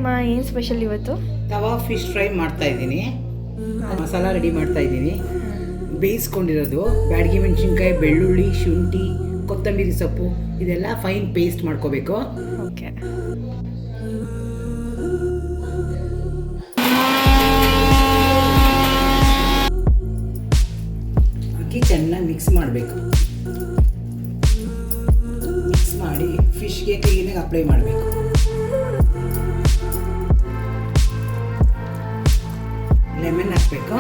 ಮಾ, ಏನು ಸ್ಪೆಷಲ್ ಇವತ್ತು? ತವಾ ಫಿಶ್ ಫ್ರೈ ಮಾಡ್ತಾ ಇದ್ದೀನಿ. ಮಸಾಲ ರೆಡಿ ಮಾಡ್ತಾ ಇದ್ದೀನಿ. ಬೇಯಿಸ್ಕೊಂಡಿರೋದು ಬ್ಯಾಡಗಿ ಮೆಣಸಿನ್ಕಾಯಿ, ಬೆಳ್ಳುಳ್ಳಿ, ಶುಂಠಿ, ಕೊತ್ತಂಬರಿ ಸೊಪ್ಪು ಇದೆಲ್ಲ ಫೈನ್ ಪೇಸ್ಟ್ ಮಾಡ್ಕೋಬೇಕು. ಓಕೆ. ಹಾಕಿ ಚೆನ್ನಾಗಿ ಮಿಕ್ಸ್ ಮಾಡಬೇಕು. ಮಿಕ್ಸ್ ಮಾಡಿ ಫಿಶ್ಗೆ ಕ್ಲೀನಾಗಿ ಅಪ್ಲೈ ಮಾಡಬೇಕು. ಲೆಮನ್ ಹಾಕಬೇಕು.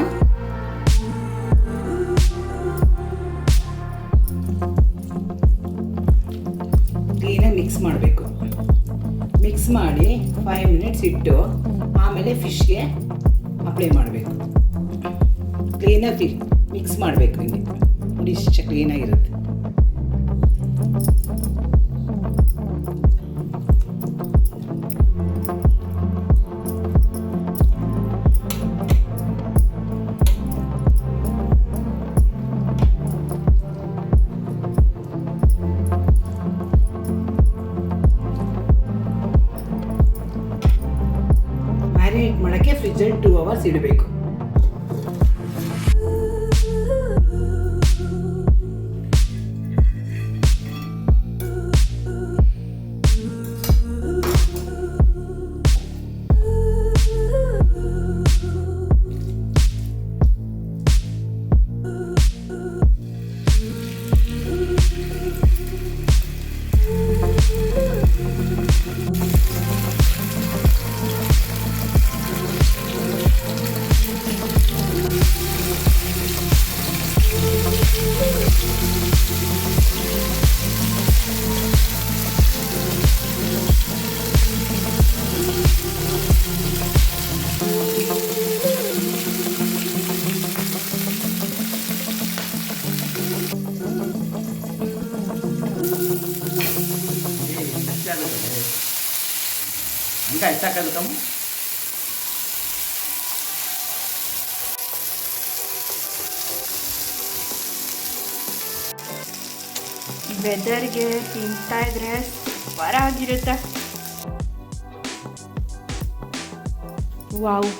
ಕ್ಲೀನಾಗಿ ಮಿಕ್ಸ್ ಮಾಡಬೇಕು. ಮಿಕ್ಸ್ ಮಾಡಿ 5 ಮಿನಿಟ್ಸ್ ಇಟ್ಟು ಆಮೇಲೆ ಫಿಶ್ಗೆ ಅಪ್ಲೈ ಮಾಡಬೇಕು. ಕ್ಲೀನಾಗಿ ಮಿಕ್ಸ್ ಮಾಡಬೇಕು. ಹಿಂಗೆ ನೋಡಿ, ಇಷ್ಟು ಕ್ಲೀನಾಗಿರುತ್ತೆ. ಮ್ಯಾರಿನೇಟ್ ಮಾಡೋಕ್ಕೆ ಫ್ರಿಜ್ಜಲ್ಲಿ 2 ಅವರ್ಸ್ ಇಡಬೇಕು. ఇంకా ఎంత కలుగుతాము. ವೆದರ್ಗೆ ತಿಂತಾ ಇದ್ರೆ ಸೂಪರ್ ಆಗಿರುತ್ತೆ. ವಾವ್.